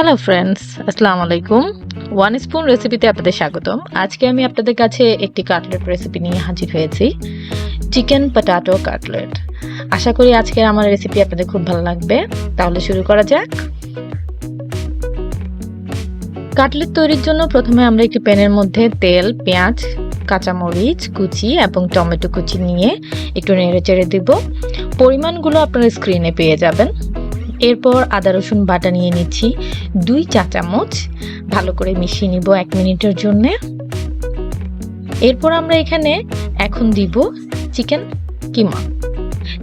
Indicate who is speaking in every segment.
Speaker 1: Hello friends, আসসালামু আলাইকুম। One spoon রেসিপিতে আপনাদের স্বাগতম। আজকে আমি আপনাদের কাছে একটি কাটলেট রেসিপি নিয়ে হাজির হয়েছি, চিকেন পটাটো কাটলেট। আশা করি আজকের আমার রেসিপি আপনাদের খুব ভালো লাগবে। তাহলে শুরু করা যাক। কাটলেট তৈরির জন্য প্রথমে আমরা একটি প্যানের মধ্যে তেল, পেঁয়াজ, কাঁচামরিচ কুচি এবং টমেটো কুচি নিয়ে একটু নেড়ে চেড়ে দেব। পরিমাণগুলো আপনারা স্ক্রিনে পেয়ে যাবেন। এরপর আদা রসুন বাটা নিয়ে নিচ্ছি 2 চা চামচ। ভালো করে মিশিয়ে নিব 1 মিনিটের জন্য। এরপর আমরা এখানে এখন দিব চিকেন কিমা।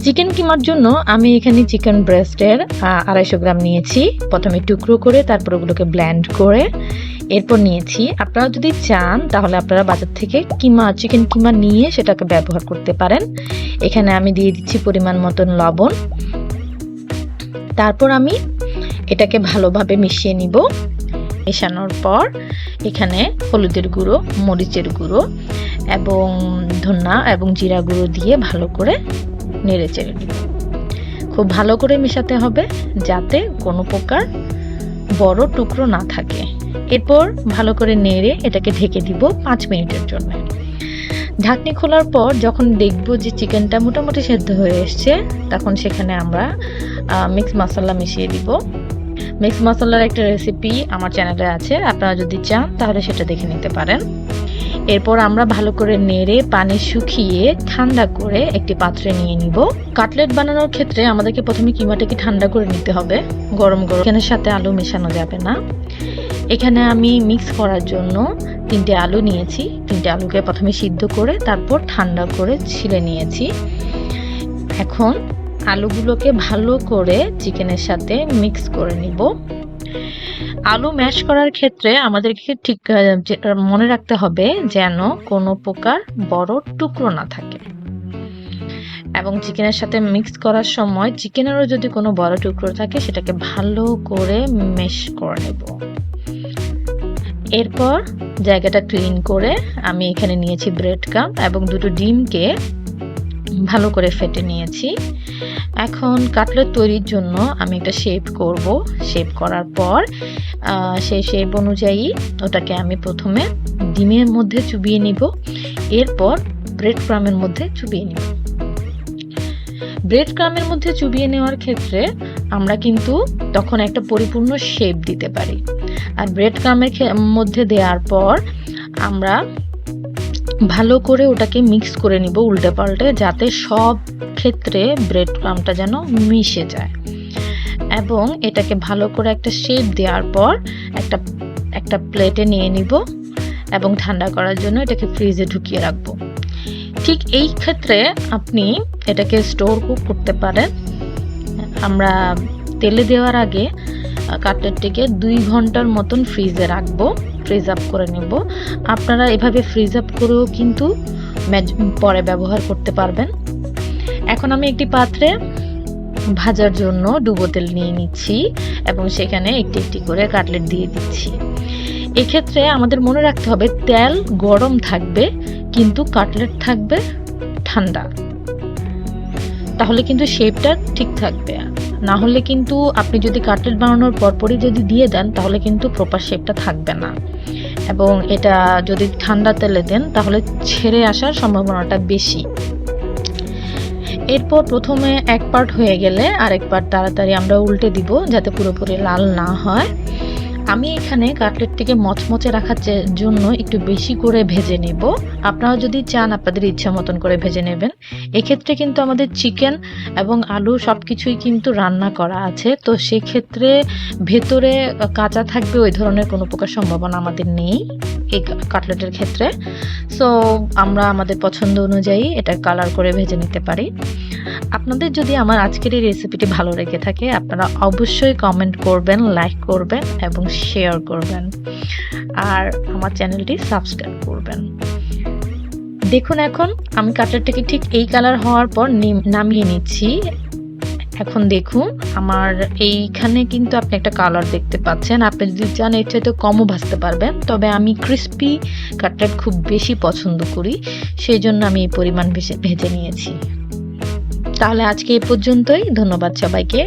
Speaker 1: চিকেন কিমার জন্য আমি এখানে চিকেন ব্রেস্টের 250 গ্রাম নিয়েছি। প্রথমে টুকরো করে তারপর ওগুলোকে ব্লেন্ড করে এরপর নিয়েছি। আপনারা যদি চান তাহলে আপনারা বাজার থেকে চিকেন কিমা নিয়ে সেটাকে ব্যবহার করতে পারেন। এখানে আমি দিয়ে দিচ্ছি পরিমাণ মতন লবণ। তারপর আমি এটাকে ভালোভাবে মিশিয়ে নিব। মেশানোর পর এখানে হলুদের গুঁড়ো, মরিচের গুঁড়ো এবং ধনিয়া এবং জিরা গুঁড়ো দিয়ে ভালো করে নেড়ে চেড়ে নিব। খুব ভালো করে মেশাতে হবে যাতে কোনো প্রকার বড় টুকরো না থাকে। এরপর ভালো করে নেড়ে এটাকে ঢেকে দিব 5 মিনিটের জন্য। ঢাকনি খোলার পর যখন দেখব যে চিকেনটা মোটামুটি সেদ্ধ হয়ে এসছে, তখন সেখানে আমরা মিক্স মশলা মিশিয়ে দিব। মিক্স মশলার একটা রেসিপি আমার চ্যানেলে আছে, আপনারা যদি চান তাহলে সেটা দেখে নিতে পারেন। এরপর আমরা ভালো করে নেড়ে পানি শুকিয়ে ঠান্ডা করে একটি পাত্রে নিয়ে নিব। কাটলেট বানানোর ক্ষেত্রে আমাদেরকে প্রথমে কিমাটাকে ঠান্ডা করে নিতে হবে। গরম গরম চিকেনের সাথে আলু মেশানো যাবে না। এখানে আমি মিক্স করার জন্য 3টে আলু নিয়েছি। 3টে আলুকে প্রথমে সিদ্ধ করে তারপর ঠান্ডা করে ছিলে নিয়েছি। এখন আলুগুলোকে ভালো করে চিকেনের সাথে মিক্স করে নিব। আলু ম্যাশ করার ক্ষেত্রে আমাদেরকে ঠিক মনে রাখতে হবে যেন কোনো প্রকার বড় টুকরো না থাকে, এবং চিকেনের সাথে মিক্স করার সময় চিকেনেরও যদি কোনো বড় টুকরো থাকে সেটাকে ভালো করে ম্যাশ করে নেব। এরপর জায়গাটা ক্লিন করে আমি এখানে নিয়েছি ব্রেড ক্রাম্ব এবং 2টো ডিমকে ভালো করে ফেটে নিয়েছি। এখন কাটলেট তৈরির জন্য আমি একটা শেপ করব। শেপ করার পর সেই শেপ অনুযায়ী ওটাকে আমি প্রথমে ডিমের মধ্যে চুবিয়ে নিব। এরপর ব্রেড ক্রাম্বের মধ্যে চুবিয়ে নিব। ব্রেড ক্রাম্বের মধ্যে চুবিয়ে নেওয়ার ক্ষেত্রে আমরা কিন্তু তখন একটা পরিপূর্ণ শেপ দিতে পারি। আর ব্রেড ক্রাম্বের মধ্যে দেওয়ার পর আমরা ভালো করে ওটাকে মিক্স করে নিব উল্টে পাল্টে, যাতে সব ক্ষেত্রে ব্রেড ক্রাম্বটা যেন মিশে যায়। এবং এটাকে ভালো করে একটা শেপ দেওয়ার পর একটা প্লেটে নিয়ে নিব এবং ঠান্ডা করার জন্য এটাকে ফ্রিজে ঢুকিয়ে রাখবো। ঠিক এই ক্ষেত্রে আপনি এটাকে স্টোর করতে পারেন। আমরা তেলে দেওয়ার আগে কাটলেটটিকে 2 ঘন্টার মতন ফ্রিজে রাখবো, ফ্রিজ আপ করে নেব। আপনারা এভাবে ফ্রিজ আপ করেও কিন্তু পরে ব্যবহার করতে পারবেন। এখন আমি একটি পাত্রে ভাজার জন্য ডুবো তেল নিয়ে নিচ্ছি এবং সেখানে একটি একটি করে কাটলেট দিয়ে দিচ্ছি। এক্ষেত্রে আমাদের মনে রাখতে হবে তেল গরম থাকবে কিন্তু কাটলেট থাকবে ঠান্ডা, তাহলে কিন্তু শেপটা ঠিক থাকবে। না হলে কিন্তু আপনি যদি কাটলেট বানানোর পরপরই যদি দিয়ে দেন তাহলে কিন্তু প্রপার শেপটা থাকবে না, এবং এটা যদি ঠান্ডা তেলে দেন তাহলে ছেড়ে আসার সম্ভাবনাটা বেশি। এরপর প্রথমে এক পার্ট হয়ে গেলে আরেক পার্ট তাড়াতাড়ি আমরা উল্টে দিব যাতে পুরোপুরি লাল না হয়। আমি এখানে কাটলেটটিকে মচমচে রাখার জন্য একটু বেশি করে ভেজে নেব। আপনারা যদি চান আপনাদের ইচ্ছা মতন করে ভেজে নেবেন। এক্ষেত্রে কিন্তু আমাদের চিকেন এবং আলু সব কিছুই কিন্তু রান্না করা আছে, তো সেক্ষেত্রে ভেতরে কাঁচা থাকবে ওই ধরনের কোনো প্রকার সম্ভাবনা আমাদের নেই এই কাটলেটের ক্ষেত্রে। সো আমরা আমাদের পছন্দ অনুযায়ী এটা কালার করে ভেজে নিতে পারি। আপনাদের যদি আমার আজকের এই রেসিপিটি ভালো লেগে থাকে আপনারা অবশ্যই কমেন্ট করবেন, লাইক করবেন এবং শেয়ার করবেন, আর আমার চ্যানেলটি সাবস্ক্রাইব করবেন। দেখুন এখন আমি কাটলেটটাকে ঠিক এই কালার হওয়ার পর নামিয়ে নিচ্ছি। এখন দেখুন আমার এইখানে কিন্তু আপনি একটা কালার দেখতে পাচ্ছেন। আপনি যদি চান এর চাইতে কমও ভাজতে পারবেন, তবে আমি ক্রিস্পি কাটলেট খুব বেশি পছন্দ করি, সেই জন্য আমি এই পরিমাণ ভেজে নিয়েছি। তাহলে আজকে এই পর্যন্তই। ধন্যবাদ সবাইকে।